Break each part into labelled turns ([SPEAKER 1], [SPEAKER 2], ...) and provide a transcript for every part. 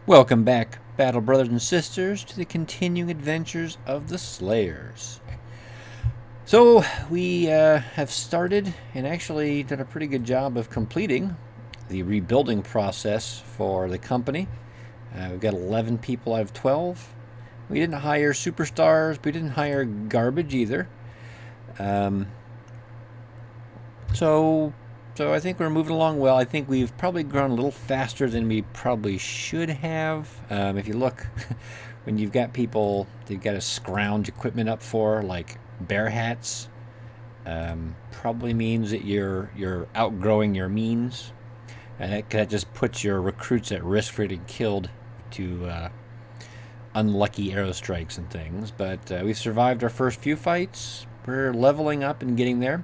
[SPEAKER 1] Welcome back, Battle Brothers and Sisters, to the continuing adventures of the Slayers. So, we have started and actually done a pretty good job of completing the rebuilding process for the company. We've got 11 people out of 12. We didn't hire superstars, but we didn't hire garbage either. Um, so, so I think we're moving along well. I think we've probably grown a little faster than we probably should have. If you look, when you've got people that you've got to scrounge equipment up for, like bear hats, probably means that you're outgrowing your means, and that just puts your recruits at risk for getting killed to unlucky aerostrikes and things. But we've survived our first few fights. We're leveling up and getting there.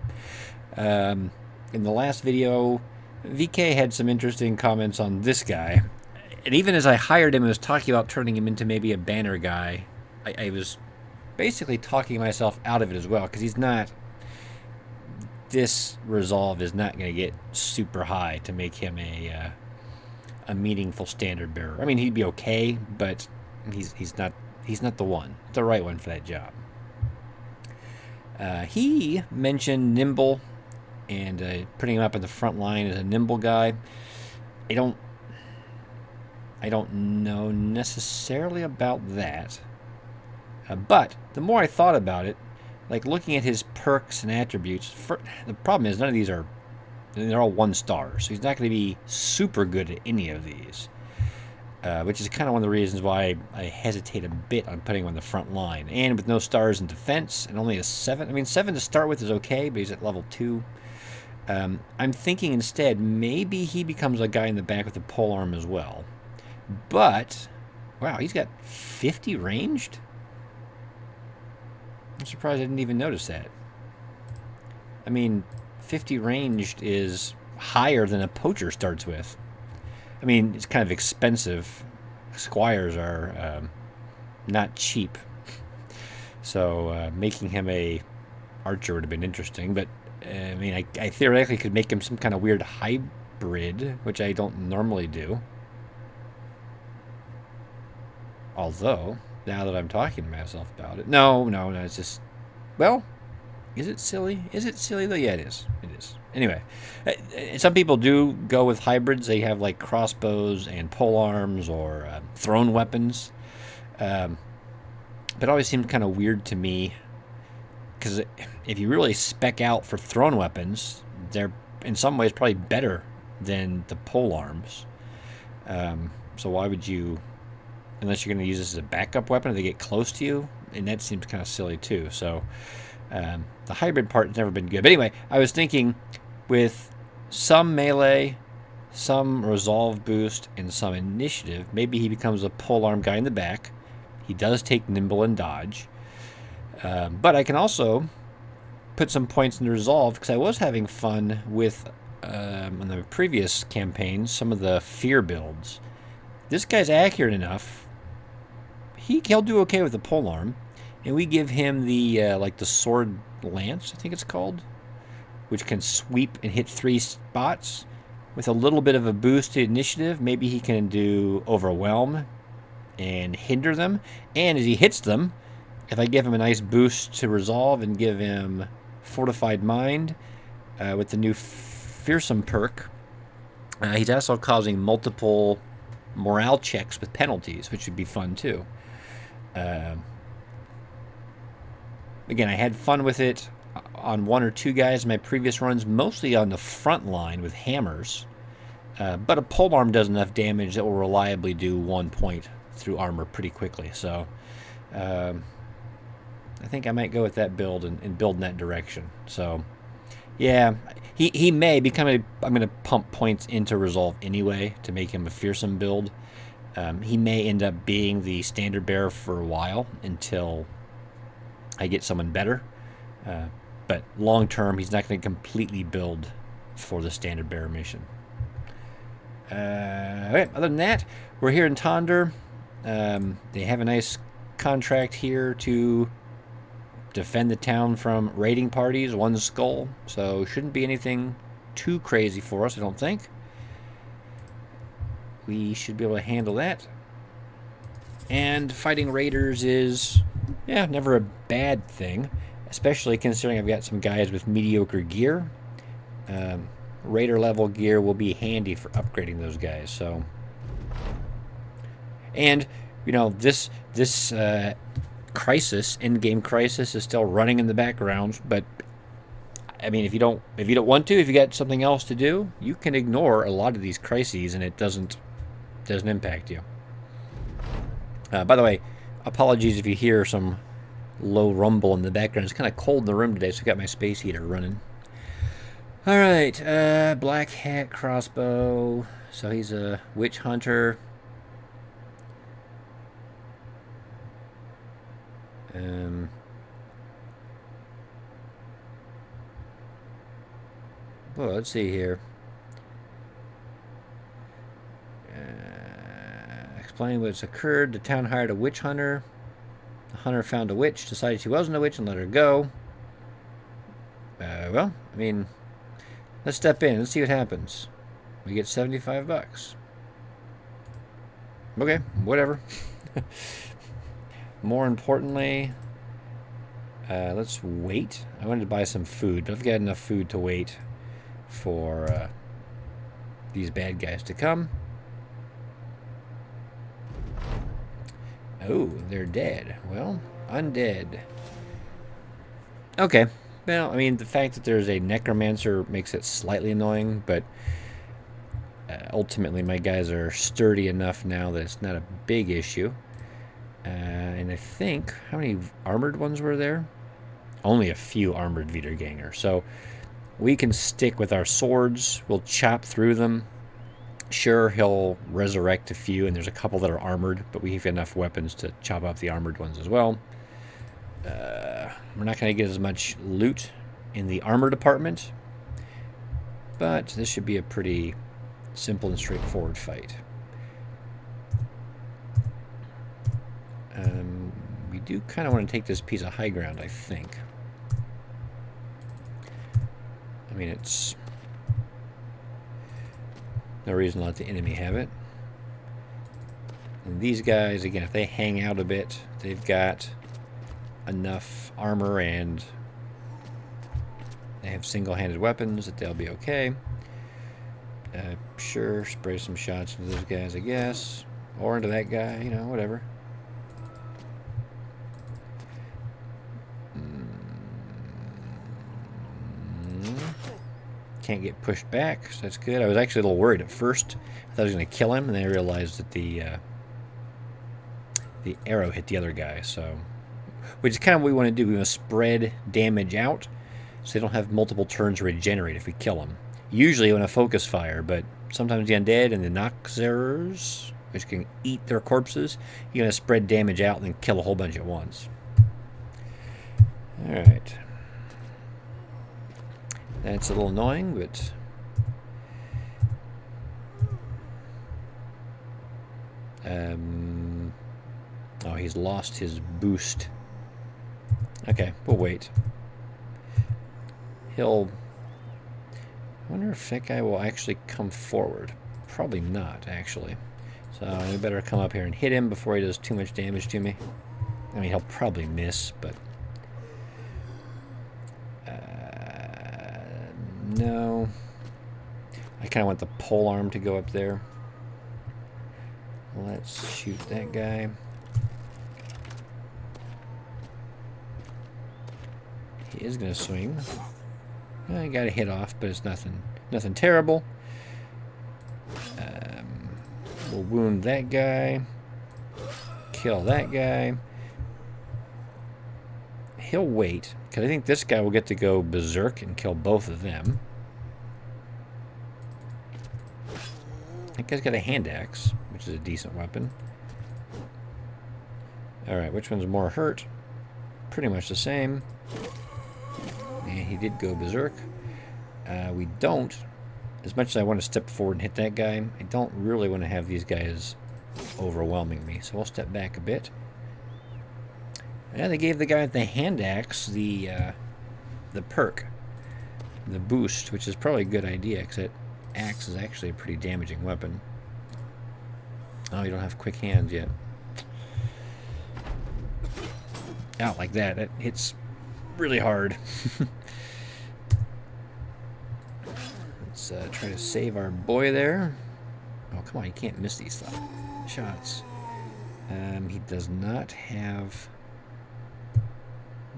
[SPEAKER 1] Um, in the last video, VK had some interesting comments on this guy. And even as I hired him and was talking about turning him into maybe a banner guy, I was basically talking myself out of it as well, because he's not. This resolve is not going to get super high to make him a meaningful standard bearer. I mean, he'd be okay, but he's not the one, the right one for that job. He mentioned nimble and putting him up in the front line as a nimble guy. I don't know necessarily about that, but the more I thought about it, like looking at his perks and attributes, the problem is none of these they're all 1 star, so he's not going to be super good at any of these. Which is kind of one of the reasons why I hesitate a bit on putting him on the front line. And with no stars in defense and only a 7, I mean, 7 to start with is okay, but he's at level 2. I'm thinking instead maybe he becomes a guy in the back with a polearm as well. But, wow, he's got 50 ranged? I'm surprised I didn't even notice that. I mean, 50 ranged is higher than a poacher starts with. I mean, it's kind of expensive. Squires are not cheap. So making him a archer would have been interesting. But, I mean, I theoretically could make him some kind of weird hybrid, which I don't normally do. Although, now that I'm talking to myself about it, no, it's just, well, is it silly? Is it silly though? Yeah, it is. It is. Anyway, some people do go with hybrids. They have like crossbows and polearms or thrown weapons. But it always seemed kind of weird to me because if you really spec out for thrown weapons, they're in some ways probably better than the polearms. So why would you, unless you're going to use this as a backup weapon if they get close to you? And that seems kind of silly too. So the hybrid part has never been good. But anyway, I was thinking with some melee, some resolve boost, and some initiative, maybe he becomes a polearm guy in the back. He does take nimble and dodge. But I can also put some points into resolve because I was having fun with, in the previous campaigns, some of the fear builds. This guy's accurate enough. He'll do okay with the polearm. And we give him the like the sword lance, I think it's called, which can sweep and hit 3 spots with a little bit of a boost to initiative. Maybe he can do overwhelm and hinder them. And as he hits them, if I give him a nice boost to resolve and give him fortified mind with the new fearsome perk, he's also causing multiple morale checks with penalties, which would be fun too. Again, I had fun with it on 1 or 2 guys in my previous runs, mostly on the front line with hammers. But a polearm does enough damage that will reliably do 1 point through armor pretty quickly. So I think I might go with that build and build in that direction. So yeah, he may become I'm going to pump points into resolve anyway to make him a fearsome build. He may end up being the standard bearer for a while until I get someone better. But long term, he's not going to completely build for the standard bearer mission. Okay, other than that, we're here in Tonder. They have a nice contract here to defend the town from raiding parties, 1 skull. So shouldn't be anything too crazy for us, I don't think. We should be able to handle that. And fighting raiders is, yeah, never a bad thing, especially considering I've got some guys with mediocre gear. Raider level gear will be handy for upgrading those guys. So, and you know, this crisis, in-game crisis, is still running in the background. But I mean, if you don't want to, if you got something else to do, you can ignore a lot of these crises, and it doesn't impact you. By the way, apologies if you hear some low rumble in the background. It's kind of cold in the room today, so I got my space heater running. All right, black hat crossbow. So he's a witch hunter. Well, let's see here. Explain what's occurred. The town hired a witch hunter. The hunter found a witch, decided she wasn't a witch, and let her go. Well, I mean, let's step in. Let's see what happens. We get 75 bucks. Okay, whatever. More importantly, let's wait. I wanted to buy some food, but I've got enough food to wait for these bad guys to come. Oh, they're dead. Well, undead. Okay. Well, I mean, the fact that there's a necromancer makes it slightly annoying, but ultimately my guys are sturdy enough now that it's not a big issue. And I think, how many armored ones were there? Only a few armored Wiedergänger. So we can stick with our swords. We'll chop through them. Sure, he'll resurrect a few, and there's a couple that are armored, but we have enough weapons to chop up the armored ones as well. We're not going to get as much loot in the armor department, but this should be a pretty simple and straightforward fight. We do kind of want to take this piece of high ground, I think. I mean, it's no reason to let the enemy have it. And these guys, again, if they hang out a bit, they've got enough armor and they have single-handed weapons that they'll be okay. Sure, spray some shots into those guys, I guess. Or into that guy, you know, whatever. Can't get pushed back, so that's good. I was actually a little worried at first. I thought I was going to kill him, and then I realized that the arrow hit the other guy. So, which is kind of what we want to do. We want to spread damage out, so they don't have multiple turns to regenerate if we kill them. Usually, on a focus fire, but sometimes the undead and the Noxerers, which can eat their corpses, you're going to spread damage out and then kill a whole bunch at once. All right. That's a little annoying, but oh, he's lost his boost. Okay, we'll wait. I wonder if that guy will actually come forward. Probably not, actually. So we better come up here and hit him before he does too much damage to me. I mean, he'll probably miss, but no. I kind of want the pole arm to go up there. Let's shoot that guy. He is going to swing. I got a hit off, but it's nothing terrible. We'll wound that guy. Kill that guy. He'll wait, because I think this guy will get to go berserk and kill both of them. That guy's got a hand axe, which is a decent weapon. Alright, which one's more hurt? Pretty much the same. And he did go berserk. We don't, as much as I want to step forward and hit that guy, I don't really want to have these guys overwhelming me, so we'll step back a bit. And they gave the guy with the hand axe the perk, the boost, which is probably a good idea, because that axe is actually a pretty damaging weapon. Oh, you don't have quick hands yet. out like that. It hits really hard. Let's try to save our boy there. Oh, come on, you can't miss these shots. He does not have...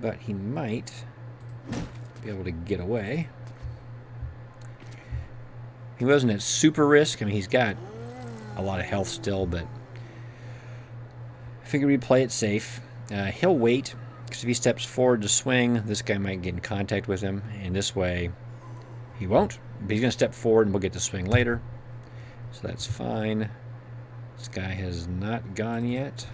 [SPEAKER 1] But he might be able to get away. He wasn't at super risk. I mean, he's got a lot of health still, but I figured we'd play it safe. He'll wait, because if he steps forward to swing, this guy might get in contact with him, and this way he won't. But he's going to step forward, and we'll get to swing later. So that's fine. This guy has not gone yet.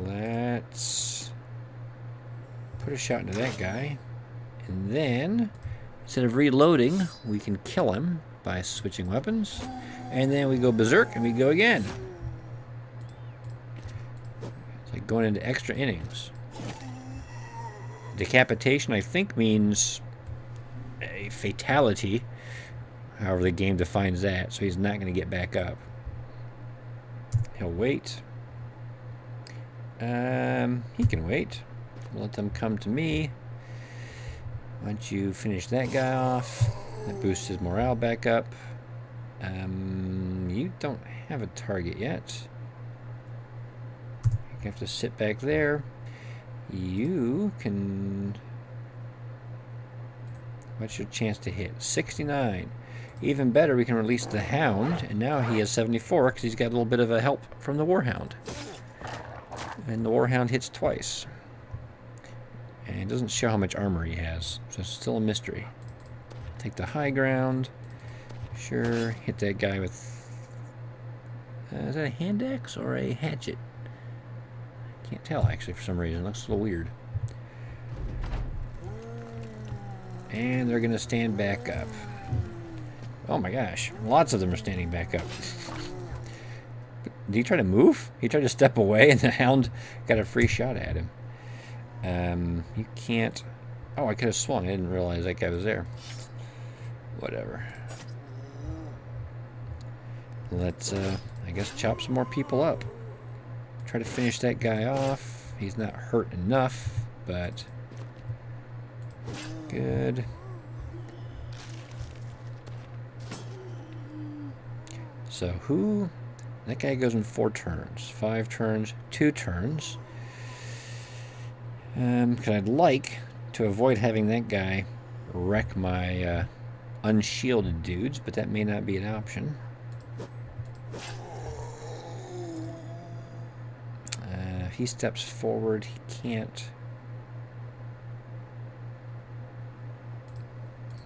[SPEAKER 1] Let's put a shot into that guy. And then, instead of reloading, we can kill him by switching weapons. And then we go berserk and we go again. It's like going into extra innings. Decapitation, I think, means a fatality. However the game defines that. So he's not going to get back up. He'll wait. He can wait. Let them come to me. Why don't you finish that guy off? That boosts his morale back up. You don't have a target yet. You have to sit back there. You can... What's your chance to hit? 69. Even better, we can release the Hound, and now he has 74 because he's got a little bit of a help from the Warhound. And the Warhound hits twice. And it doesn't show how much armor he has, so it's still a mystery. Take the high ground. Sure, hit that guy with... is that a hand axe or a hatchet? Can't tell, actually, for some reason. It looks a little weird. And they're going to stand back up. Oh my gosh, lots of them are standing back up. Did he try to move? He tried to step away, and the Hound got a free shot at him. You can't... Oh, I could have swung. I didn't realize that guy was there. Whatever. Let's, I guess, chop some more people up. Try to finish that guy off. He's not hurt enough, but... Good. So who... That guy goes in 4 turns. 5 turns, 2 turns. Because I'd like to avoid having that guy wreck my unshielded dudes, but that may not be an option. If he steps forward, he can't...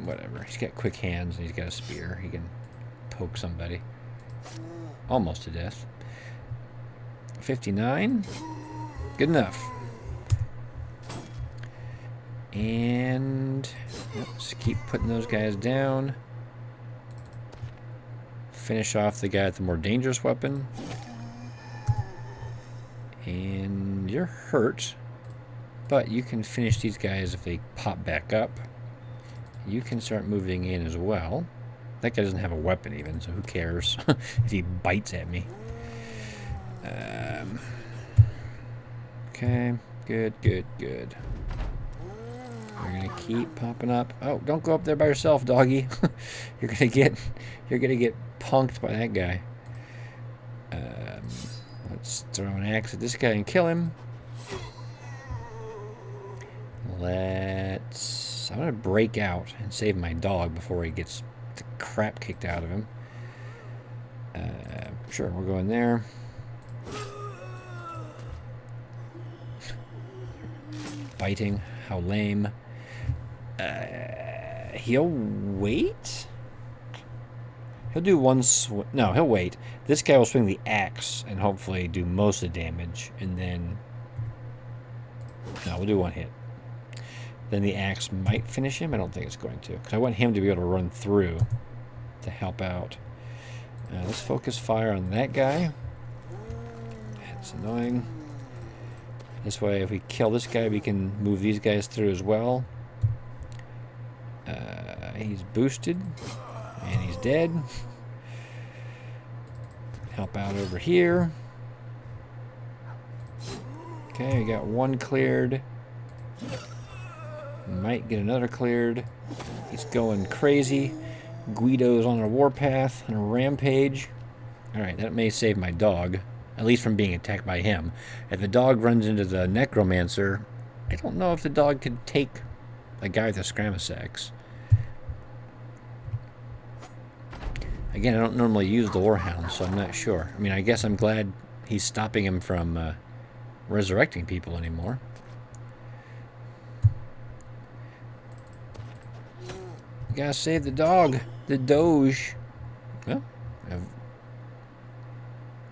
[SPEAKER 1] Whatever. He's got quick hands and he's got a spear. He can poke somebody. Almost to death. 59. Good enough. And let's keep putting those guys down. Finish off the guy with the more dangerous weapon. And you're hurt, but you can finish these guys if they pop back up. You can start moving in as well. That guy doesn't have a weapon even, so who cares if he bites at me. Okay, good, good, good. We're gonna keep popping up. Oh, don't go up there by yourself, doggy. you're gonna get punked by that guy. Let's throw an axe at this guy and kill him. I'm gonna break out and save my dog before he gets the crap kicked out of him. Sure, we'll go in there. Biting, how lame. He'll wait? He'll do one no, he'll wait. This guy will swing the axe and hopefully do most of the damage, and then... No, we'll do one hit. Then the axe might finish him. I don't think it's going to, because I want him to be able to run through to help out. Let's focus fire on that guy. That's annoying. This way, if we kill this guy, we can move these guys through as well. He's boosted, and he's dead. Help out over here. Okay, we got one cleared. Might get another cleared. He's going crazy. Guido's on a warpath, on a rampage. Alright, that may save my dog. At least from being attacked by him. If the dog runs into the necromancer, I don't know if the dog could take a guy with a Scramasax. Again, I don't normally use the Warhound, so I'm not sure. I mean, I guess I'm glad he's stopping him from resurrecting people anymore. You gotta save the dog. The Doge. Well, I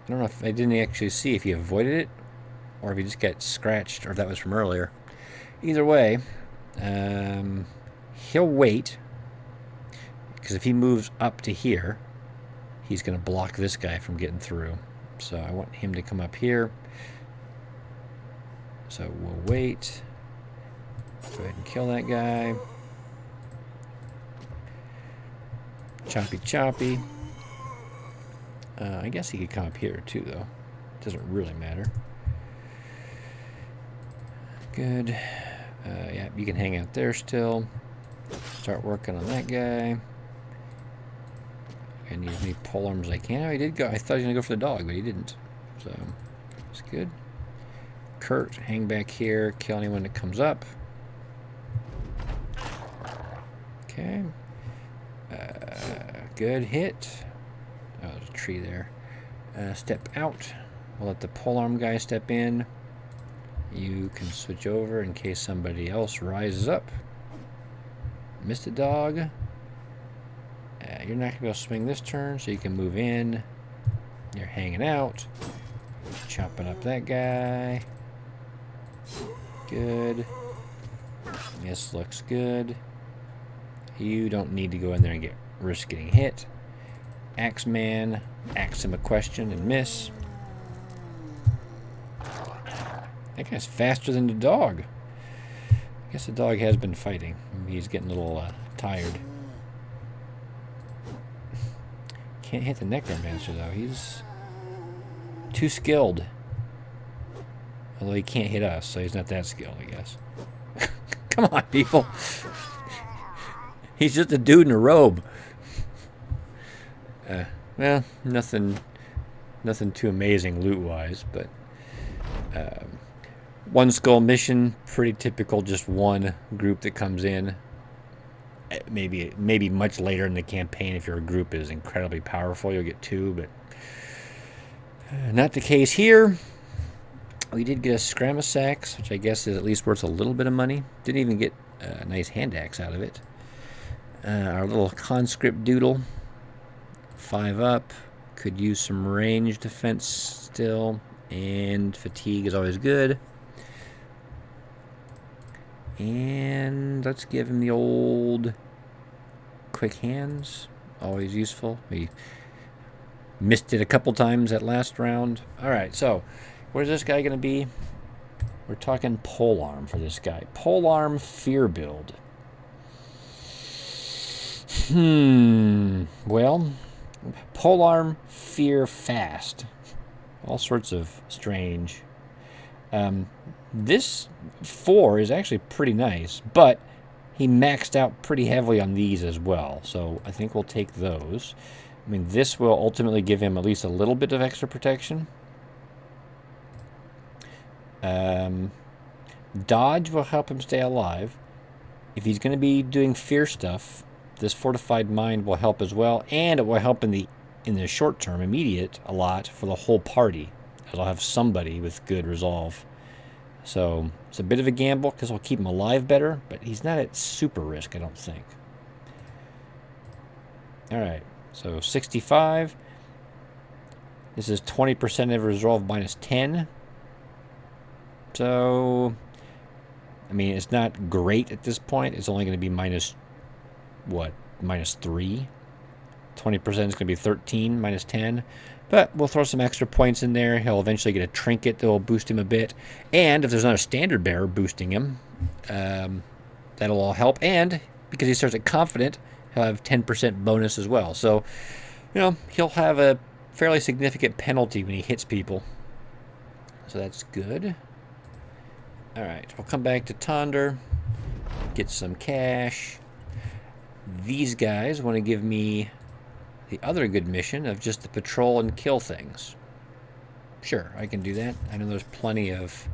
[SPEAKER 1] don't know if I didn't actually see if he avoided it or if he just got scratched or if that was from earlier. Either way, he'll wait because if he moves up to here, he's going to block this guy from getting through. So I want him to come up here. So we'll wait. Go ahead and kill that guy. Choppy choppy. I guess he could come up here too, though. Doesn't really matter. Good. Yeah, you can hang out there still. Start working on that guy. I need as many polearms as I can. Oh, he did go. I thought he was going to go for the dog, but he didn't. So, it's good. Kurt, hang back here. Kill anyone that comes up. Okay. Good hit. Oh, there's a tree there. Step out. We'll let the polearm guy step in. You can switch over in case somebody else rises up. Missed a dog. You're not going to be able to swing this turn, so you can move in. You're hanging out. Chopping up that guy. Good. This looks good. You don't need to go in there and get risk getting hit. Axeman, ask him a question and miss. That guy's faster than the dog. I guess the dog has been fighting. Maybe he's getting a little tired. Can't hit the necromancer though. He's too skilled. Although he can't hit us, so he's not that skilled, I guess. Come on, people. He's just a dude in a robe. Well, nothing too amazing loot-wise, but one skull mission, pretty typical. Just one group that comes in. Maybe much later in the campaign, if your group is incredibly powerful, you'll get two, but not the case here. We did get a Scramasax, which I guess is at least worth a little bit of money. Didn't even get a nice hand axe out of it. Our little conscript doodle, 5 up, could use some range defense still, and fatigue is always good. And let's give him the old quick hands, always useful. We missed it a couple times that last round. Alright, so where's this guy going to be? We're talking polearm for this guy. Polearm fear build. Well, polearm fear fast. All sorts of strange. This 4 is actually pretty nice, but he maxed out pretty heavily on these as well, so I think we'll take those. I mean, this will ultimately give him at least a little bit of extra protection. Dodge will help him stay alive. If he's going to be doing fear stuff, this fortified mind will help as well, and it will help in the short term, immediate, a lot for the whole party, as I'll have somebody with good resolve. So it's a bit of a gamble because we'll keep him alive better, but he's not at super risk, I don't think. All right, so 65. This is 20% of resolve minus 10. So, I mean, it's not great at this point. It's only going to be minus, what, minus 3? 20% is going to be 13 minus 10. But we'll throw some extra points in there. He'll eventually get a trinket that will boost him a bit. And if there's not a standard bearer boosting him, that'll all help. And because he starts at confident, he'll have 10% bonus as well. So, you know, he'll have a fairly significant penalty when he hits people. So that's good. Alright, we'll come back to Tonder, get some cash. These guys want to give me the other good mission of just to patrol and kill things. Sure, I can do that. I know there's plenty of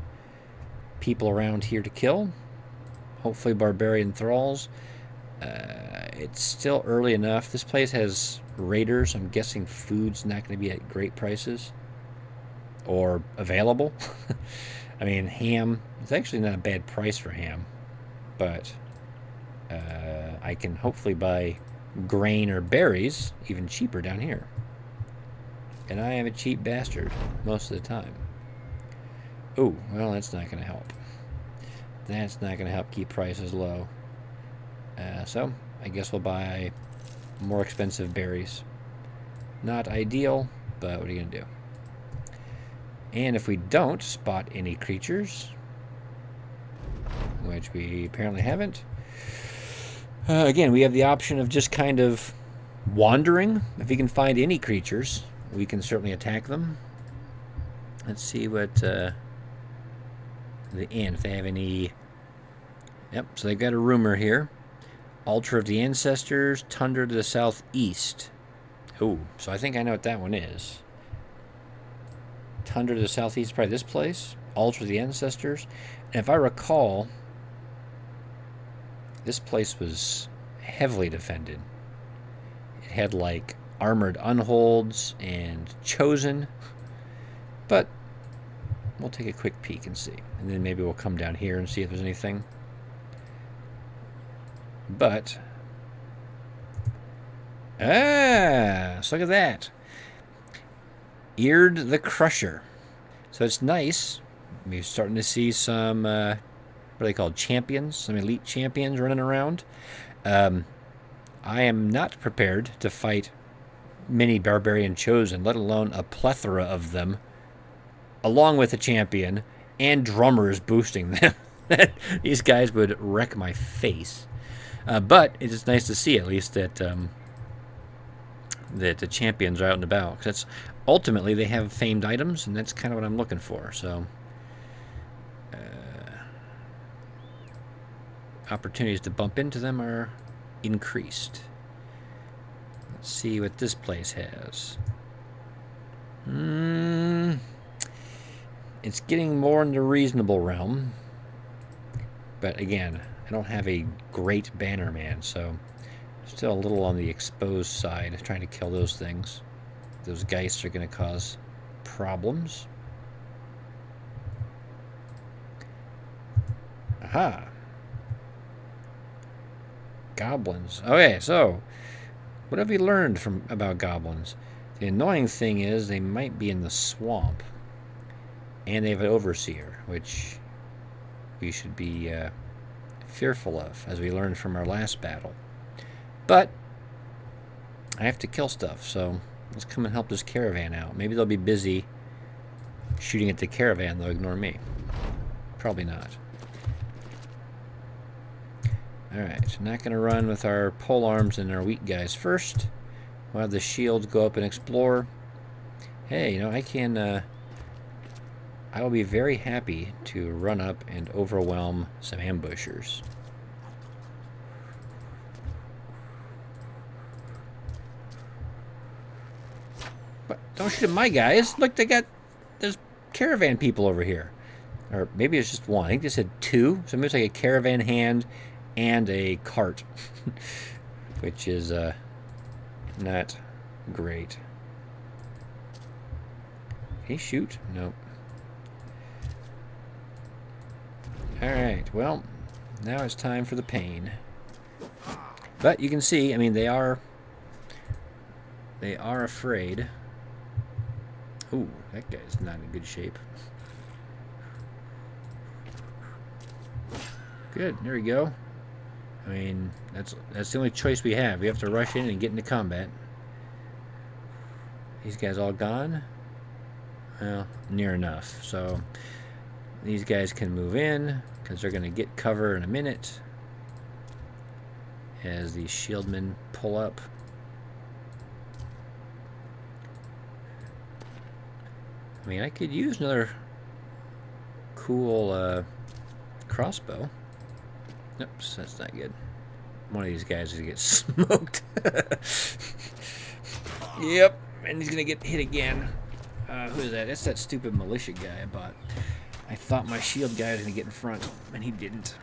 [SPEAKER 1] people around here to kill. Hopefully barbarian thralls. It's still early enough. This place has raiders. I'm guessing food's not going to be at great prices. Or available. I mean, ham. It's actually not a bad price for ham. But I can hopefully buy grain or berries even cheaper down here. And I am a cheap bastard most of the time. Oh, well, that's not going to help. That's not going to help keep prices low. So, I guess we'll buy more expensive berries. Not ideal, but what are you going to do? And if we don't spot any creatures, which we apparently haven't, again, we have the option of just kind of wandering. If we can find any creatures, we can certainly attack them. Let's see what the inn, if they have any. Yep, so they've got a rumor here. Altar of the Ancestors, Tundra to the southeast. Oh, so I think I know what that one is. Tundra to the southeast, probably this place. Altar of the Ancestors. And if I recall, this place was heavily defended. It had like armored unholds and chosen. But we'll take a quick peek and see. And then maybe we'll come down here and see if there's anything. But, so look at that. Eared the Crusher. So it's nice. We're starting to see some, what are they called? Champions, some elite champions running around. I am not prepared to fight many barbarian chosen, let alone a plethora of them, along with a champion and drummers boosting them. These guys would wreck my face. But it is nice to see at least that that the champions are out and about. Because ultimately they have famed items, and that's kind of what I'm looking for. So opportunities to bump into them are increased. Let's see what this place has. It's getting more in the reasonable realm. But again, I don't have a great banner man, so still a little on the exposed side, trying to kill those things. Those geists are going to cause problems. Aha! Goblins. Okay, so what have we learned about goblins? The annoying thing is they might be in the swamp, and they have an overseer, which we should be fearful of, as we learned from our last battle. But I have to kill stuff, so let's come and help this caravan out. Maybe they'll be busy shooting at the caravan, they'll ignore me. Probably not. Alright, not going to run with our pole arms and our weak guys first. We'll have the shields go up and explore. Hey, you know, I will be very happy to run up and overwhelm some ambushers. But don't shoot at my guys. Look, there's caravan people over here. Or maybe it's just one. I think they said two. So maybe it's like a caravan hand and a cart. Which is not great. Can he shoot? Nope. Alright, well, now it's time for the pain. But you can see, I mean, they are afraid. Ooh, that guy's not in good shape. Good, there we go. I mean, that's the only choice we have. We have to rush in and get into combat. These guys all gone? Well, near enough. So these guys can move in, because they're going to get cover in a minute as these shieldmen pull up. I mean, I could use another cool crossbow. Oops, that's not good. One of these guys is going to get smoked. Yep, and he's going to get hit again. Who is that? That's that stupid militia guy I bought. I thought my shield guy was going to get in front, and he didn't.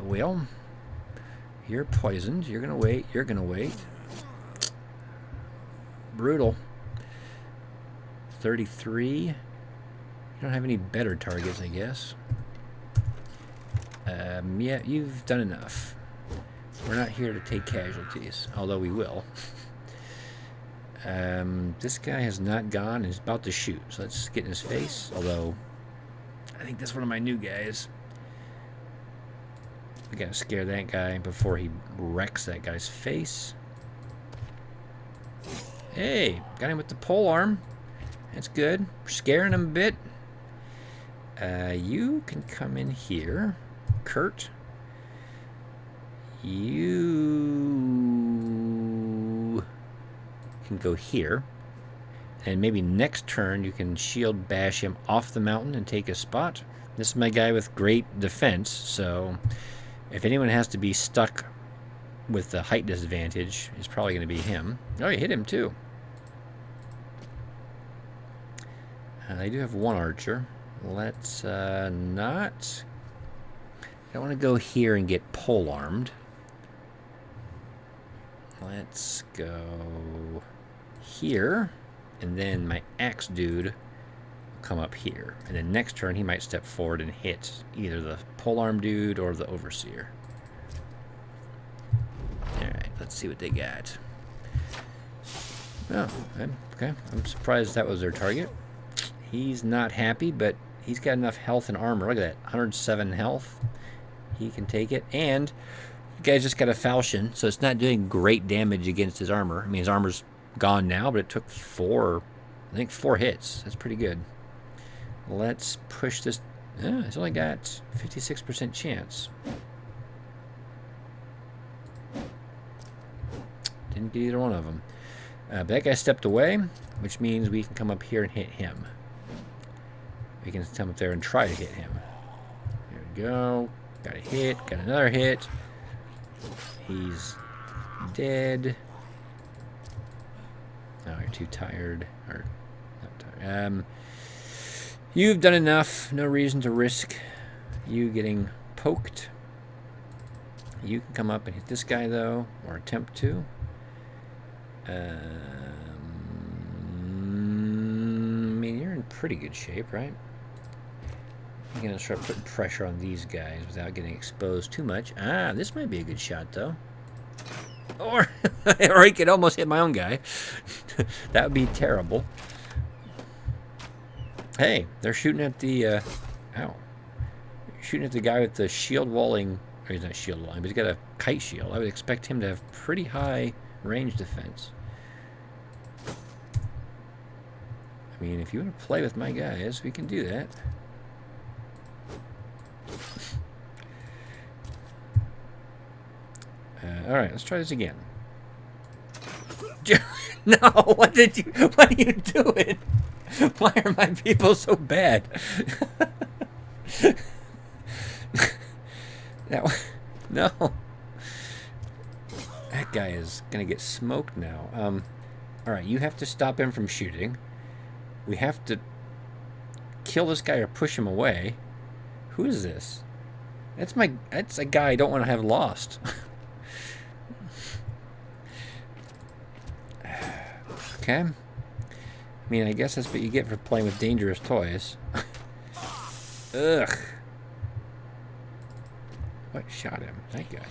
[SPEAKER 1] Well, you're poisoned. You're going to wait. You're going to wait. Brutal. 33. You don't have any better targets, I guess. Yeah, you've done enough. We're not here to take casualties, although we will. This guy has not gone and he's about to shoot, so let's get in his face, although I think that's one of my new guys. We gotta scare that guy before he wrecks that guy's face. Hey, got him with the pole arm. That's good. We're scaring him a bit. You can come in here, Kurt. You can go here. And maybe next turn you can shield bash him off the mountain and take a spot. This is my guy with great defense, so if anyone has to be stuck with the height disadvantage, it's probably going to be him. Oh, you hit him too. They do have one archer. Let's not... I don't want to go here and get pole armed. Let's go here, and then my axe dude will come up here. And then next turn he might step forward and hit either the pole arm dude or the overseer. Alright, let's see what they got. Oh, okay. I'm surprised that was their target. He's not happy, but he's got enough health and armor. Look at that, 107 health. He can take it. And the guy's just got a falchion, so it's not doing great damage against his armor. I mean, his armor's gone now, but it took four hits. That's pretty good. Let's push this. It's only got 56% chance. Didn't get either one of them. But that guy stepped away, which means we can come up here and hit him. We can come up there and try to hit him. There we go. Got a hit. Got another hit. He's dead. Oh, you're too tired. Or not tired. You've done enough. No reason to risk you getting poked. You can come up and hit this guy, though, or attempt to. I mean, you're in pretty good shape, right? I'm going to start putting pressure on these guys without getting exposed too much. Ah, this might be a good shot, though. Or he could almost hit my own guy. That would be terrible. Hey, they're shooting at the... ow. Shooting at the guy with the shield walling... Or he's not shield walling, but he's got a kite shield. I would expect him to have pretty high range defense. I mean, if you want to play with my guys, we can do that. Alright, let's try this again. No, what are you doing? Why are my people so bad? No. That guy is gonna get smoked now. Alright, you have to stop him from shooting. We have to kill this guy or push him away. Who is this? That's a guy I don't want to have lost. Okay. I mean, I guess that's what you get for playing with dangerous toys. Ugh. What shot him? That guy.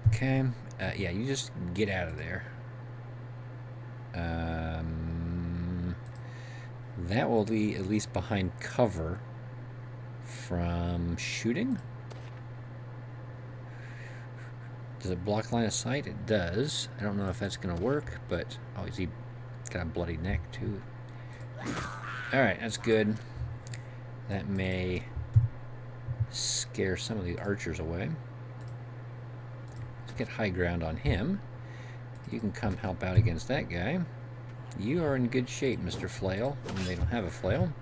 [SPEAKER 1] Okay. Yeah, you just get out of there. That will be at least behind cover from shooting. Does it block line of sight? It does. I don't know if that's going to work, but... Oh, he's got a bloody neck, too. Alright, that's good. That may scare some of the archers away. Let's get high ground on him. You can come help out against that guy. You are in good shape, Mr. Flail. And they don't have a flail.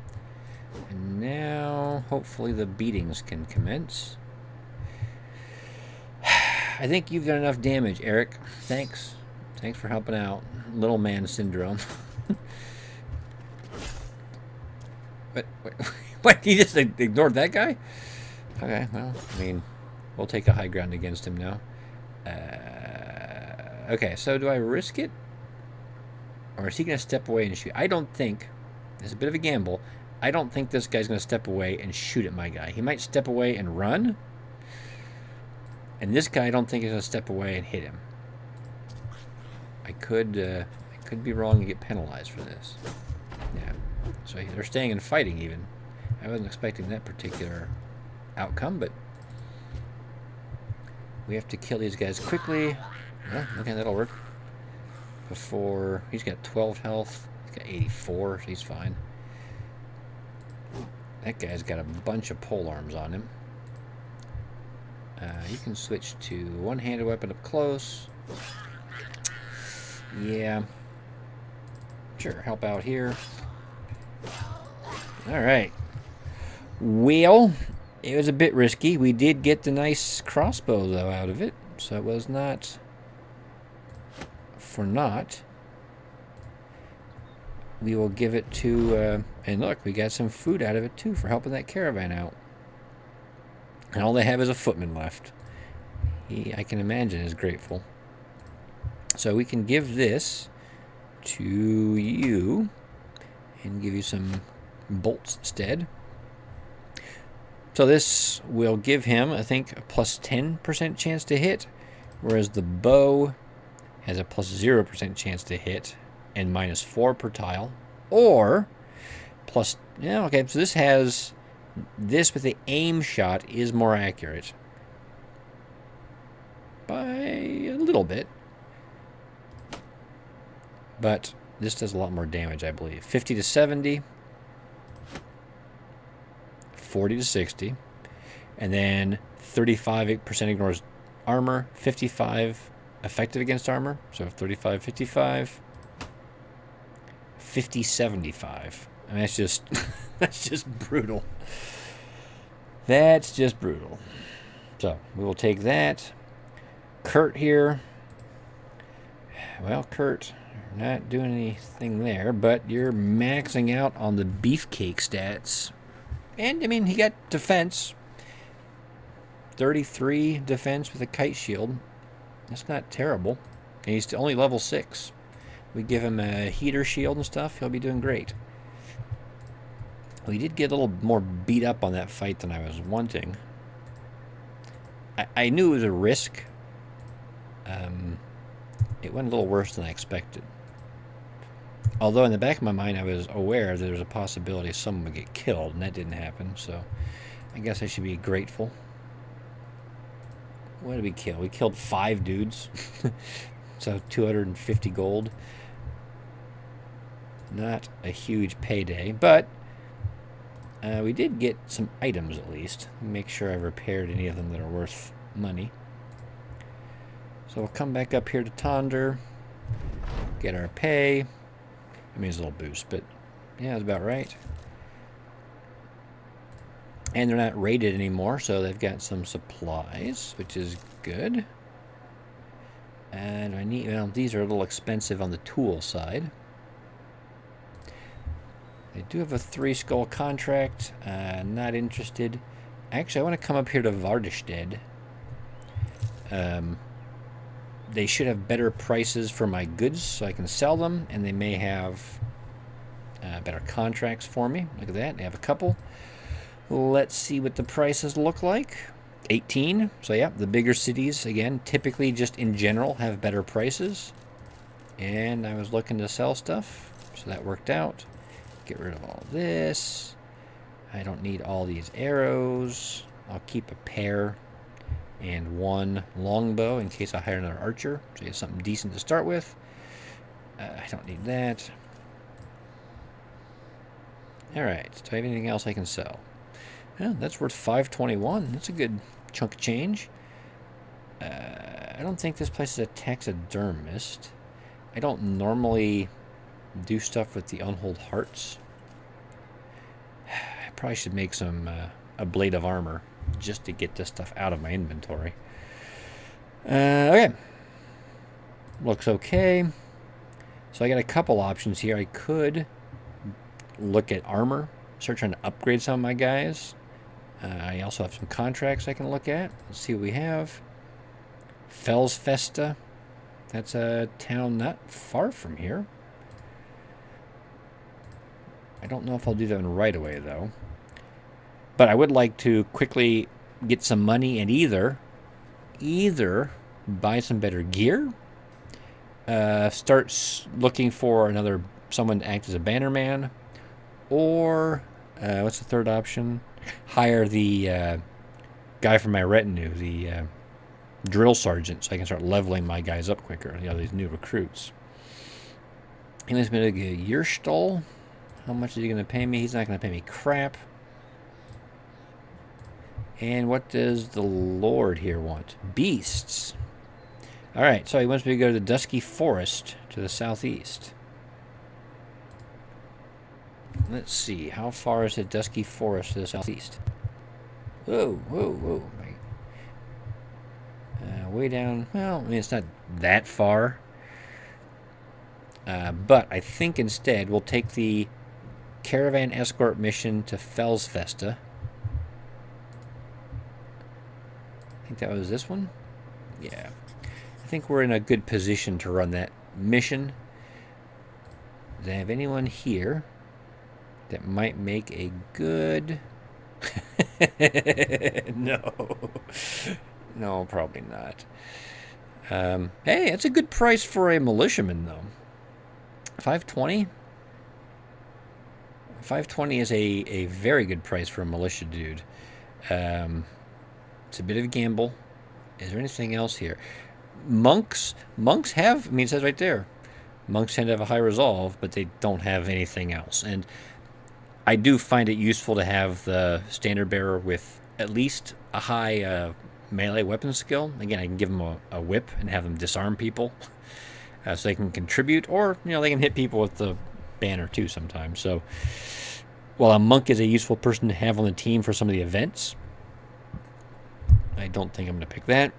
[SPEAKER 1] And now, hopefully the beatings can commence. I think you've done enough damage, Eric. Thanks. Thanks for helping out. Little man syndrome. What? You just ignored that guy? Okay, well, I mean, we'll take a high ground against him now. Okay, so do I risk it? Or is he going to step away and shoot? I don't think, it's a bit of a gamble, I don't think this guy's going to step away and shoot at my guy. He might step away and run. And this guy, I don't think he's going to step away and hit him. I could be wrong and get penalized for this. Yeah. So they're staying and fighting even. I wasn't expecting that particular outcome, but we have to kill these guys quickly. Well, okay, that'll work. Before, he's got 12 health. He's got 84, so he's fine. That guy's got a bunch of pole arms on him. You can switch to one-handed weapon up close. Yeah. Sure, help out here. Alright. Well, it was a bit risky. We did get the nice crossbow, though, out of it. So it was not for naught. We will give it to... and look, we got some food out of it, too, for helping that caravan out. And all they have is a footman left. He, I can imagine, is grateful. So we can give this to you and give you some bolts instead. So this will give him, I think, a plus 10% chance to hit, whereas the bow has a plus 0% chance to hit and minus 4 per tile. Or plus, yeah, okay, so this has, this with the aim shot is more accurate by a little bit. But this does a lot more damage, I believe. 50 to 70. 40 to 60. And then 35% ignores armor. 55 effective against armor. So 35, 55. 50, 75. I mean, that's just, that's just brutal. That's just brutal. So we will take that. Kurt here. Well, Kurt, you're not doing anything there, but you're maxing out on the beefcake stats. And, I mean, he got defense. 33 defense with a kite shield. That's not terrible. And he's only level 6. We give him a heater shield and stuff, he'll be doing great. We did get a little more beat up on that fight than I was wanting. I knew it was a risk. It went a little worse than I expected. Although in the back of my mind I was aware that there was a possibility someone would get killed, and that didn't happen, so I guess I should be grateful. What did we kill? We killed 5 dudes. So 250 gold. Not a huge payday, but we did get some items at least. Make sure I repaired any of them that are worth money. So we'll come back up here to Tonder, get our pay. I mean, it's a little boost, but yeah, that's about right. And they're not rated anymore, so they've got some supplies, which is good. And I need, well, these are a little expensive on the tool side. They do have a 3-skull contract. Not interested. Actually, I want to come up here to Vardestedt. They should have better prices for my goods so I can sell them, and they may have better contracts for me. Look at that. They have a couple. Let's see what the prices look like. 18. So yeah, the bigger cities, again, typically just in general have better prices. And I was looking to sell stuff, so that worked out. Get rid of all this. I don't need all these arrows. I'll keep a pair and 1 longbow in case I hire another archer. So you have something decent to start with. I don't need that. Alright, do I have anything else I can sell? Yeah, that's worth 521. That's a good chunk of change. I don't think this place is a taxidermist. I don't normally do stuff with the Unhold Hearts. I probably should make some a blade of armor just to get this stuff out of my inventory. Okay. Looks okay. So I got a couple options here. I could look at armor, start trying to upgrade some of my guys. I also have some contracts I can look at. Let's see what we have. Felsfesta. That's a town not far from here. I don't know if I'll do that one right away, though. But I would like to quickly get some money and either buy some better gear, start looking for someone to act as a bannerman, or what's the third option? Hire the guy from my retinue, the drill sergeant, so I can start leveling my guys up quicker. These new recruits. He's going to get Yerstol. How much is he going to pay me? He's not going to pay me crap. And what does the Lord here want? Beasts. Alright, so he wants me to go to the Dusky Forest to the southeast. Let's see, how far is the Dusky Forest to the southeast? Whoa, whoa, whoa. Way down, well, I mean, it's not that far. But I think instead we'll take the caravan escort mission to Felsfesta. I think that was this one. Yeah. I think we're in a good position to run that mission. Do I have anyone here that might make a good... No. No, probably not. Hey, that's a good price for a militiaman, though. 520? 520 is a very good price for a militia dude. It's a bit of a gamble. Is there anything else here? Monks have, I mean, it says right there, monks tend to have a high resolve, but they don't have anything else. And I do find it useful to have the standard bearer with at least a high melee weapon skill. Again, I can give them a whip and have them disarm people so they can contribute, or they can hit people with the banner too sometimes. So while a monk is a useful person to have on the team for some of the events, I don't think I'm going to pick that.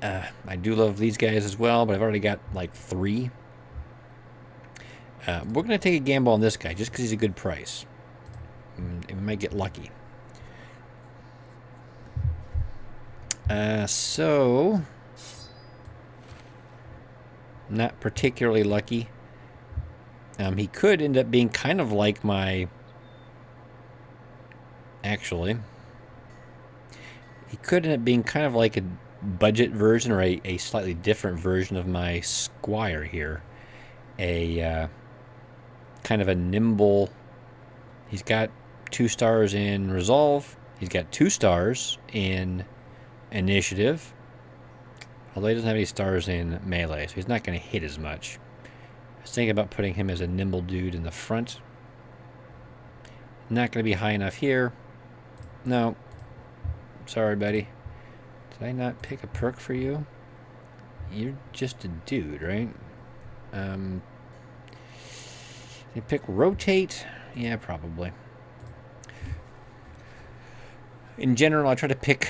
[SPEAKER 1] I do love these guys as well, but I've already got like 3. We're going to take a gamble on this guy just because he's a good price. We might get lucky. So, not particularly lucky. He could end up being kind of like my... Actually, he could end up being kind of like a budget version or a slightly different version of my squire here. A kind of a nimble... He's got 2 stars in resolve. He's got 2 stars in initiative. Although he doesn't have any stars in melee, so he's not going to hit as much. I was thinking about putting him as a nimble dude in the front. Not going to be high enough here. No. Sorry, buddy. Did I not pick a perk for you? You're just a dude, right? You pick rotate? Yeah, probably. In general, I try to pick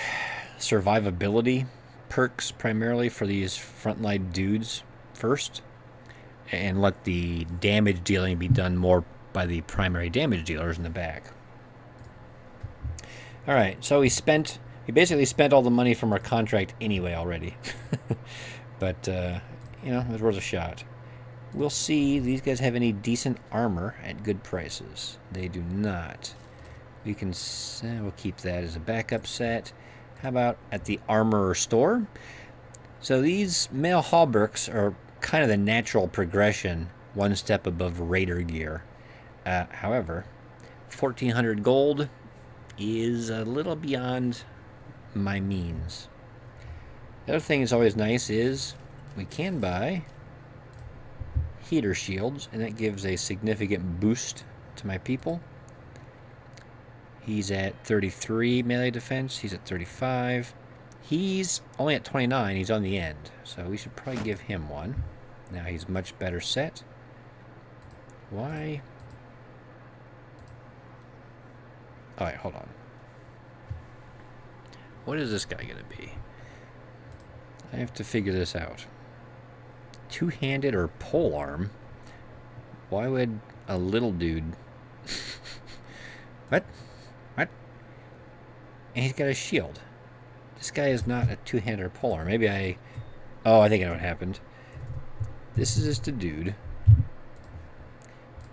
[SPEAKER 1] survivability perks primarily for these frontline dudes first, and let the damage dealing be done more by the primary damage dealers in the back. Alright, so we basically spent all the money from our contract anyway already. But, it was worth a shot. We'll see. These guys have any decent armor at good prices. They do not. We can... we'll keep that as a backup set. How about at the armorer store? So these male hauberks are kind of the natural progression, one step above raider gear. However, 1,400 gold is a little beyond my means. The other thing that's always nice is we can buy heater shields, and that gives a significant boost to my people. He's at 33 melee defense. He's at 35. He's only at 29. He's on the end, so we should probably give him one. Now he's much better set. Why? Alright, hold on. What is this guy gonna be? I have to figure this out. Two-handed or pole arm? Why would a little dude... What? What? And he's got a shield. This guy is not a two-handed or pole arm. Maybe I... Oh, I think I know what happened. This is just a dude.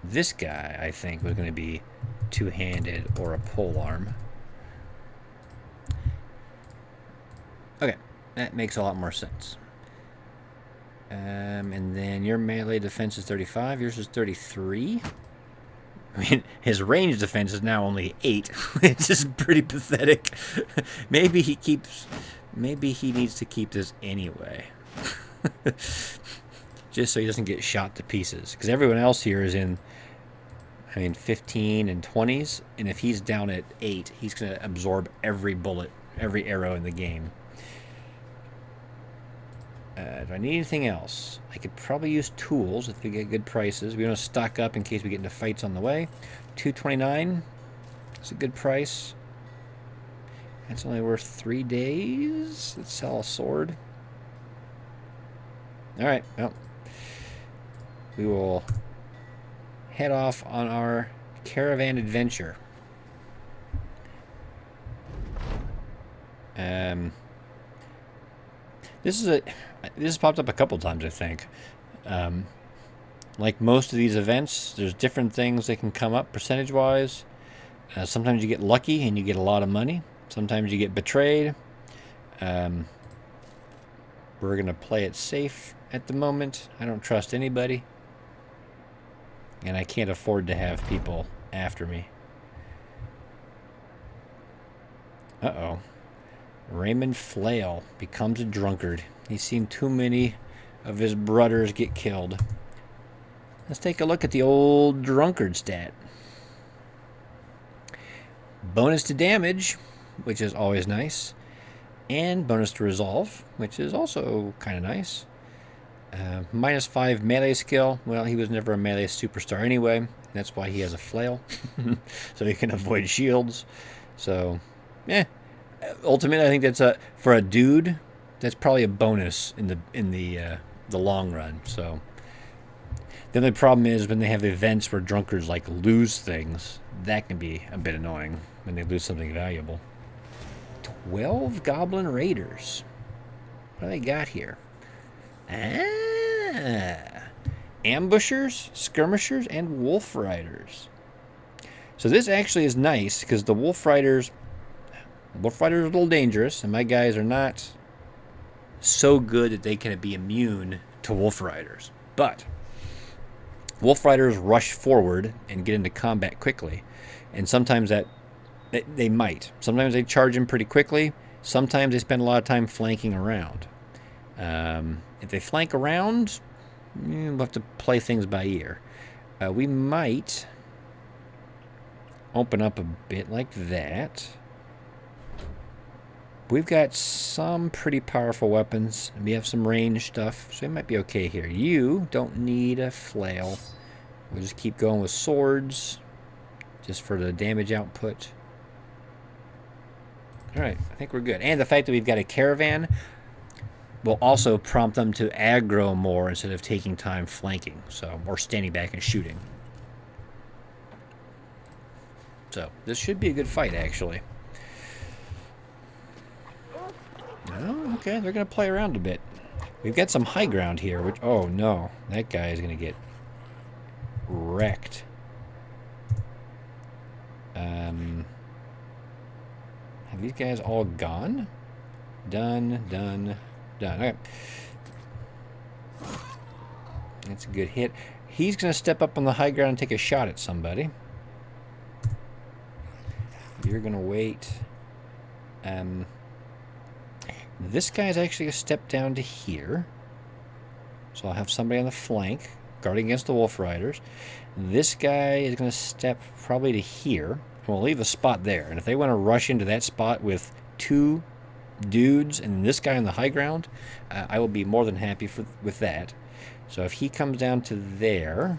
[SPEAKER 1] This guy, I think, was going to be two-handed or a pole arm. Okay, that makes a lot more sense. And then your melee defense is 35. Yours is 33. I mean, his range defense is now only 8, which is pretty pathetic. Maybe he needs to keep this anyway. Just so he doesn't get shot to pieces. Because everyone else here is in, 15 and 20s. And if he's down at 8, he's going to absorb every bullet, every arrow in the game. Do I need anything else? I could probably use tools if we get good prices. We want to stock up in case we get into fights on the way. $2.29. That's a good price. That's only worth 3 days. Let's sell a sword. Alright, well. We will head off on our caravan adventure. This has popped up a couple times, I think. Like most of these events, there's different things that can come up percentage-wise. Sometimes you get lucky and you get a lot of money. Sometimes you get betrayed. We're going to play it safe at the moment. I don't trust anybody. And I can't afford to have people after me. Uh-oh. Raymond Flail becomes a drunkard. He's seen too many of his brothers get killed. Let's take a look at the old drunkard stat. Bonus to damage, which is always nice. And bonus to resolve, which is also kind of nice. -5 melee skill. Well, he was never a melee superstar anyway. That's why he has a flail. So he can avoid shields. So, ultimately, I think that's for a dude. That's probably a bonus in the long run. So, the only problem is when they have events where drunkards like lose things. That can be a bit annoying when they lose something valuable. 12 Goblin Raiders. What do they got here? Ambushers, skirmishers, and wolf riders. So this actually is nice because the wolf riders are a little dangerous, and my guys are not so good that they can be immune to wolf riders. But wolf riders rush forward and get into combat quickly, and sometimes they might. Sometimes they charge in pretty quickly. Sometimes they spend a lot of time flanking around. If they flank around, we'll have to play things by ear. We might open up a bit like that. We've got some pretty powerful weapons. We have some range stuff, so it might be okay here. You don't need a flail. We'll just keep going with swords, just for the damage output. Alright, I think we're good. And the fact that we've got a caravan will also prompt them to aggro more instead of taking time flanking, or standing back and shooting. So, this should be a good fight, actually. Oh, okay, they're going to play around a bit. We've got some high ground here, which... Oh, no. That guy is going to get wrecked. Have these guys all gone? Done. Okay. That's a good hit. He's going to step up on the high ground and take a shot at somebody. You're going to wait. This guy's actually going to step down to here. So I'll have somebody on the flank guarding against the wolf riders. This guy is going to step probably to here. And we'll leave a spot there. And if they want to rush into that spot with 2 dudes and this guy on the high ground, I will be more than happy with that. So if he comes down to there,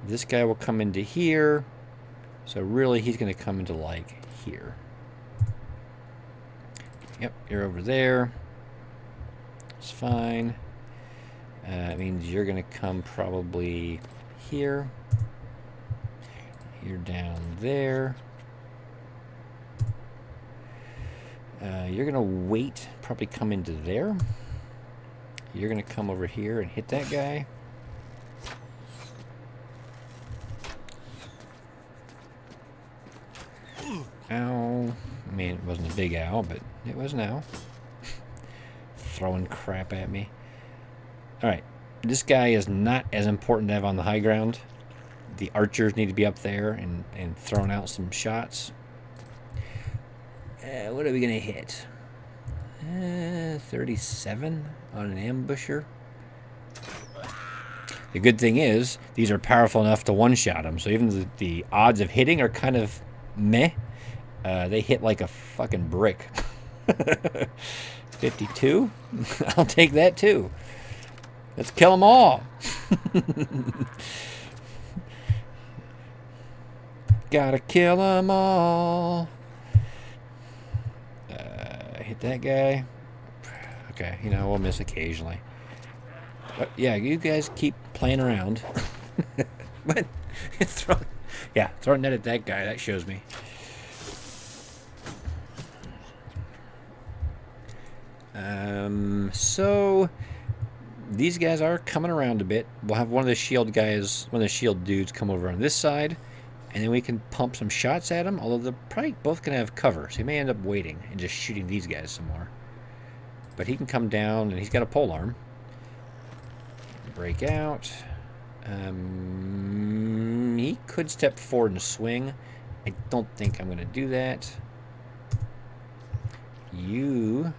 [SPEAKER 1] This guy will come into here. So really, he's going to come into, like, here. Yep, you're over there. It's fine. It means you're going to come probably here. You're down there. You're going to wait, probably come into there. You're going to come over here and hit that guy. Ow. I mean, it wasn't a big ow, but it was an ow. Throwing crap at me. Alright. This guy is not as important to have on the high ground. The archers need to be up there and throwing out some shots. What are we going to hit? 37 on an ambusher. The good thing is, these are powerful enough to one-shot them, so even the odds of hitting are kind of meh. They hit like a fucking brick. 52? I'll take that too. Let's kill them all. Gotta kill them all. Hit that guy. Okay, you know, we'll miss occasionally. But yeah, you guys keep playing around. But throwing that at that guy, that shows me. So these guys are coming around a bit. We'll have one of the shield guys, one of the shield dudes come over on this side, and then we can pump some shots at them, although they're probably both going to have cover, so he may end up waiting and just shooting these guys some more. But he can come down, and he's got a polearm. Break out. He could step forward and swing. I don't think I'm going to do that. You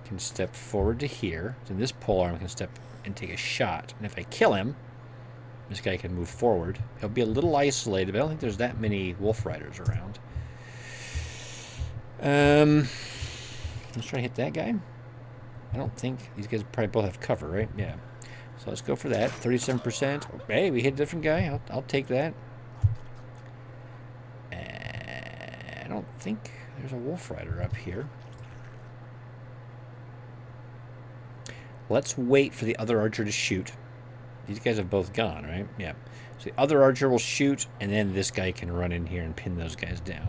[SPEAKER 1] can step forward to here. So this polearm can step and take a shot. And if I kill him, this guy can move forward. He'll be a little isolated, but I don't think there's that many wolf riders around. Let's try to hit that guy. I don't think these guys probably both have cover, right? Yeah. So let's go for that. 37%. Hey, we hit a different guy. I'll take that. I don't think there's a wolf rider up here. Let's wait for the other archer to shoot. These guys have both gone, right? Yeah. So the other archer will shoot, and then this guy can run in here and pin those guys down.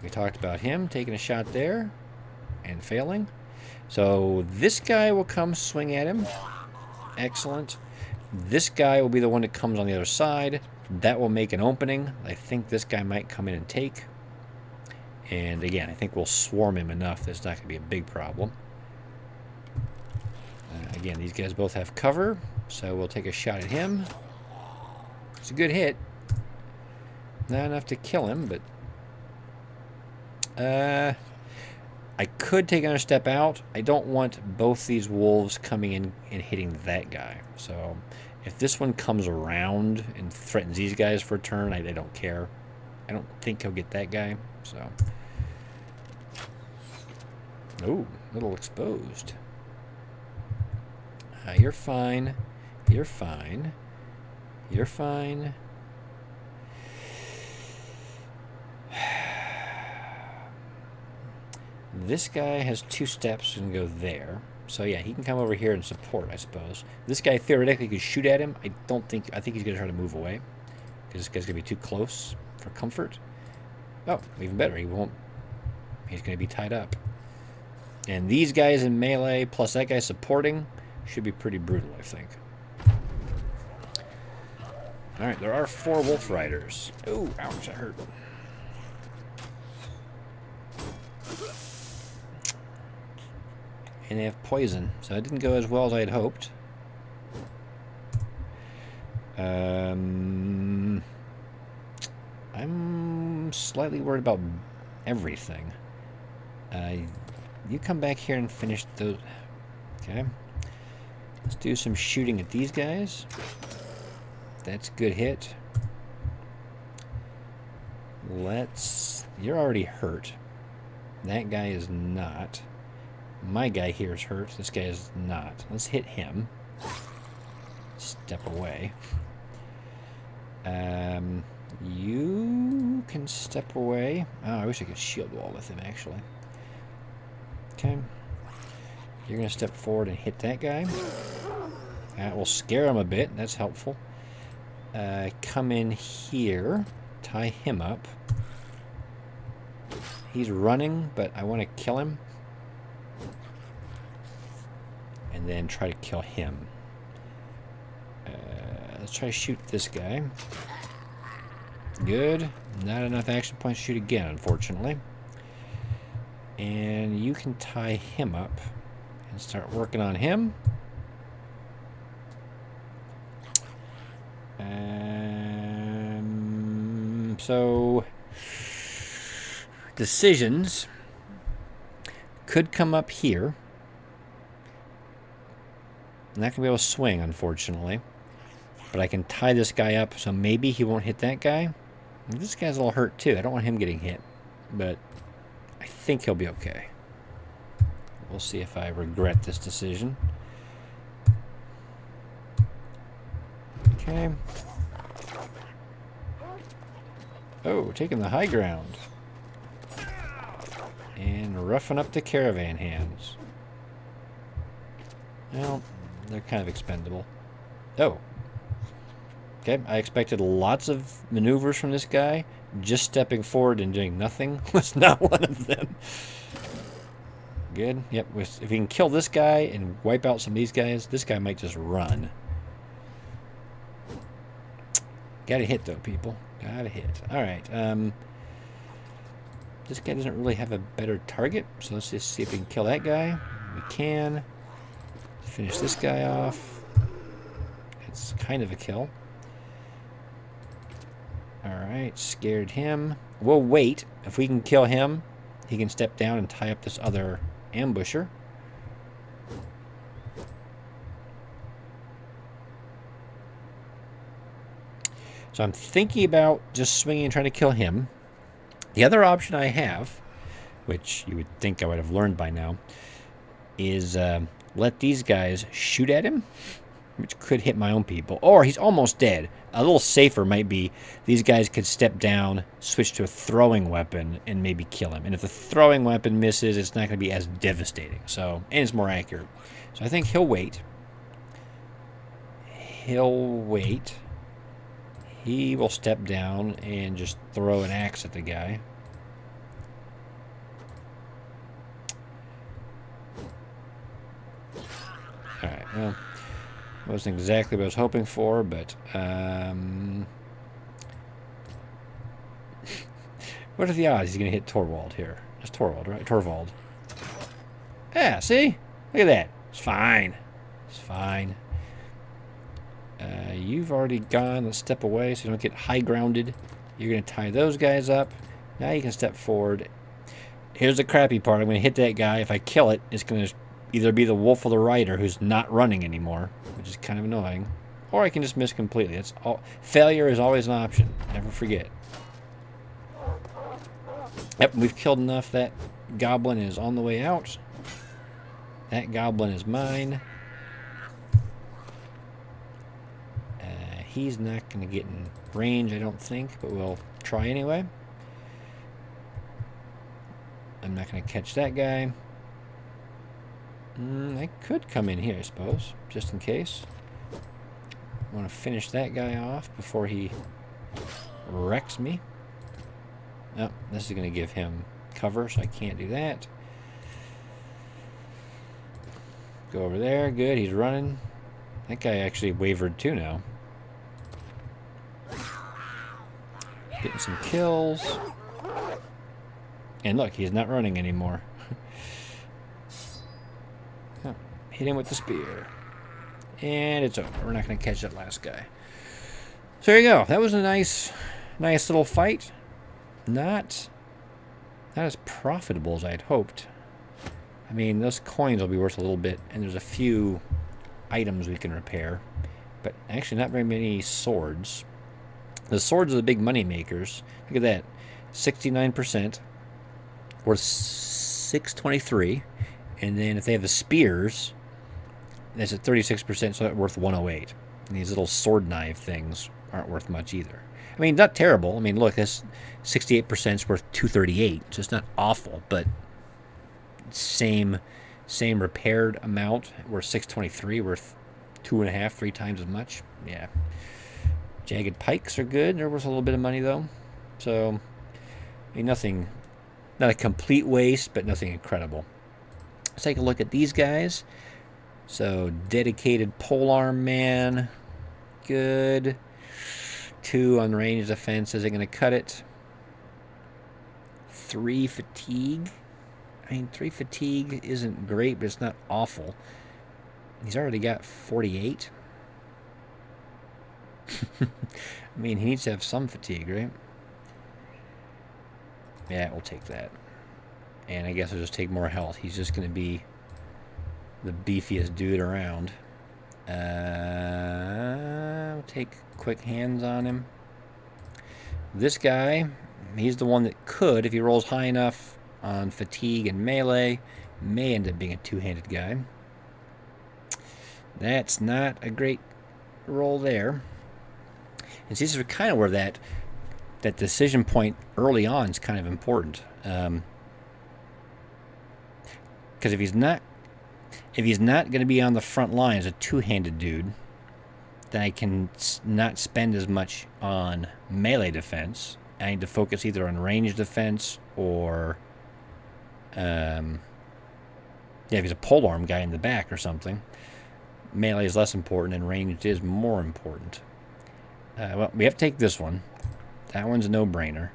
[SPEAKER 1] We talked about him taking a shot there and failing. So this guy will come swing at him. Excellent. This guy will be the one that comes on the other side. That will make an opening. I think this guy might come in and take. And again, I think we'll swarm him enough that it's not going to be a big problem. Again, these guys both have cover, so we'll take a shot at him. It's a good hit. Not enough to kill him, but... I could take another step out. I don't want both these wolves coming in and hitting that guy. So if this one comes around and threatens these guys for a turn, I don't care. I don't think he'll get that guy. So, oh, a little exposed. You're fine. You're fine. You're fine. This guy has 2 steps and go there. So yeah, he can come over here and support, I suppose. This guy theoretically could shoot at him. I think he's going to try to move away. Because this guy's going to be too close for comfort. Oh, even better. He's going to be tied up. And these guys in melee, plus that guy supporting, should be pretty brutal, I think. Alright, there are 4 wolf riders. Oh, ouch, that hurt. And they have poison, so it didn't go as well as I had hoped. I'm slightly worried about everything. You come back here and finish those. Okay. Let's do some shooting at these guys. That's a good hit. You're already hurt. That guy is not. My guy here is hurt. This guy is not. Let's hit him. step away. You can step away. Oh, I wish I could shield wall with him, actually. Okay. You're going to step forward and hit that guy. That will scare him a bit. That's helpful. Come in here. Tie him up. He's running, but I want to kill him. And then try to kill him. Let's try to shoot this guy. Good. Not enough action points to shoot again, unfortunately. And you can tie him up and start working on him. So, decisions could come up here. I'm not going to be able to swing, unfortunately. But I can tie this guy up, so maybe he won't hit that guy. This guy's a little hurt, too. I don't want him getting hit. But I think he'll be okay. We'll see if I regret this decision. Okay. Oh, taking the high ground. And roughing up the caravan hands. Well, they're kind of expendable. Oh. Okay, I expected lots of maneuvers from this guy. Just stepping forward and doing nothing was not one of them. Good. Yep, if we can kill this guy and wipe out some of these guys, this guy might just run. Gotta hit, though, people. Gotta hit. Alright, this guy doesn't really have a better target, so let's just see if we can kill that guy. We can. Finish this guy off. It's kind of a kill. Alright, scared him. We'll wait. If we can kill him, he can step down and tie up this other ambusher. So I'm thinking about just swinging and trying to kill him. The other option I have, which you would think I would have learned by now, is let these guys shoot at him, which could hit my own people. Or he's almost dead. A little safer might be these guys could step down, switch to a throwing weapon, and maybe kill him. And if the throwing weapon misses, it's not going to be as devastating. So, and it's more accurate. So I think he'll wait. He'll wait. He will step down and just throw an axe at the guy. Alright, well, wasn't exactly what I was hoping for, but, what are the odds he's going to hit Torvald here? It's Torvald, right? Torvald. Yeah, see? Look at that. It's fine. It's fine. You've already gone. Let's step away so you don't get high-grounded. You're going to tie those guys up. Now you can step forward. Here's the crappy part. I'm going to hit that guy. If I kill it, it's going to either be the wolf or the rider who's not running anymore, which is kind of annoying. Or I can just miss completely. That's all. Failure is always an option. Never forget. Yep, we've killed enough. That goblin is on the way out. That goblin is mine. He's not going to get in range, I don't think, but we'll try anyway. I'm not going to catch that guy. I could come in here, I suppose, just in case. I want to finish that guy off before he wrecks me. Oh, this is going to give him cover, so I can't do that. Go over there. Good, he's running. That guy actually wavered too now. Getting some kills. And look, he's not running anymore. Oh, hit him with the spear. And it's over. We're not going to catch that last guy. So there you go. That was a nice little fight. Not as profitable as I had hoped. I mean, those coins will be worth a little bit, and there's a few items we can repair. But actually not very many swords. The swords are the big money makers. Look at that. 69%. Worth 623. And then if they have the spears, that's at 36%, so that's worth 108. And these little sword knife things aren't worth much either. I mean, not terrible. I mean, look, this 68% is worth 238, so it's not awful, but same repaired amount, worth 623, worth 2.5, 3 times as much. Yeah. Jagged pikes are good. They're worth a little bit of money though. So, I mean, nothing, not a complete waste, but nothing incredible. Let's take a look at these guys. So, dedicated polearm man, good. 2 on range defense isn't going to cut it. 3 fatigue. I mean, 3 fatigue isn't great, but it's not awful. He's already got 48. I mean, he needs to have some fatigue, right? Yeah, we'll take that. And I guess I'll just take more health. He's just going to be the beefiest dude around. We'll take quick hands on him. This guy, he's the one that could, if he rolls high enough on fatigue and melee, may end up being a two-handed guy. That's not a great roll there. And see, this is kind of where that decision point early on is kind of important. Because if he's not going to be on the front line as a two-handed dude, then I can not spend as much on melee defense. I need to focus either on range defense or, if he's a polearm guy in the back or something, melee is less important and ranged is more important. Well, we have to take this one. That one's a no-brainer.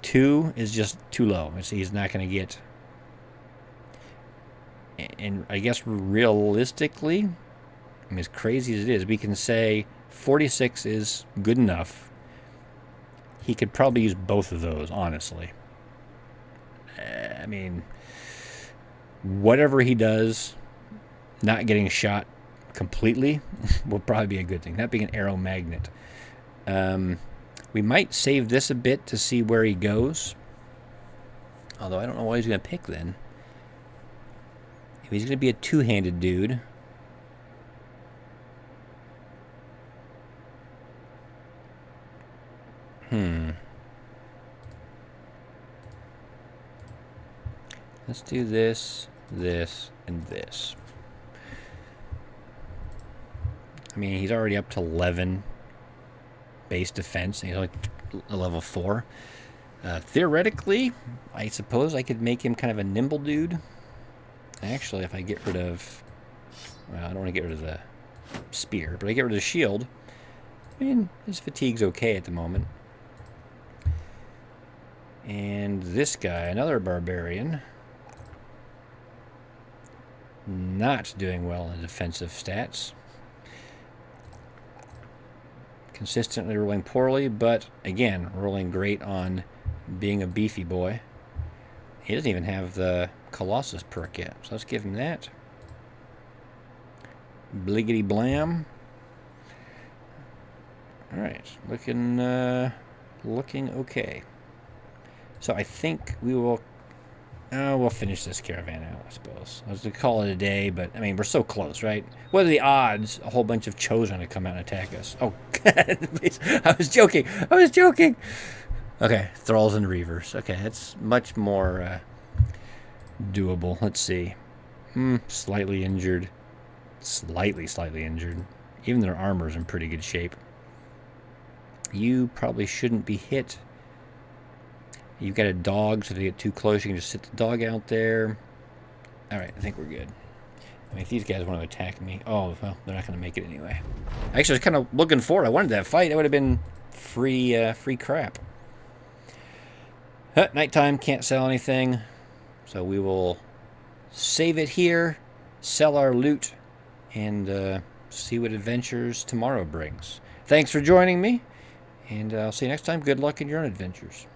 [SPEAKER 1] 2 is just too low. He's not going to get... And I guess realistically, I mean, as crazy as it is, we can say 46 is good enough. He could probably use both of those, honestly. I mean, whatever he does, not getting shot completely will probably be a good thing. That being an arrow magnet. We might save this a bit to see where he goes. Although I don't know what he's going to pick then. If he's going to be a two-handed dude... Let's do this, this, and this. I mean, he's already up to 11 base defense, and he's only a level 4. Theoretically, I suppose I could make him kind of a nimble dude. Actually, if I get rid of... Well, I don't want to get rid of the spear, but I get rid of the shield. I mean, his fatigue's okay at the moment. And this guy, another barbarian, not doing well in defensive stats. Consistently rolling poorly, but again, rolling great on being a beefy boy. He doesn't even have the Colossus perk yet, so let's give him that. Bliggity blam. Alright, looking okay. So I think we will... we'll finish this caravan out, I suppose. I was going to call it a day, but, I mean, we're so close, right? What are the odds a whole bunch of Chosen to come out and attack us? Oh, God, please. I was joking. Okay, Thralls and Reavers. Okay, that's much more doable. Let's see. Slightly injured. Slightly injured. Even their armor's in pretty good shape. You probably shouldn't be hit. You've got a dog, so if they get too close, you can just sit the dog out there. Alright, I think we're good. I mean, if these guys want to attack me... Oh, well, they're not going to make it anyway. Actually, I was kind of looking forward. I wanted that fight. That would have been free crap. Nighttime, can't sell anything. So we will save it here, sell our loot, and see what adventures tomorrow brings. Thanks for joining me, and I'll see you next time. Good luck in your own adventures.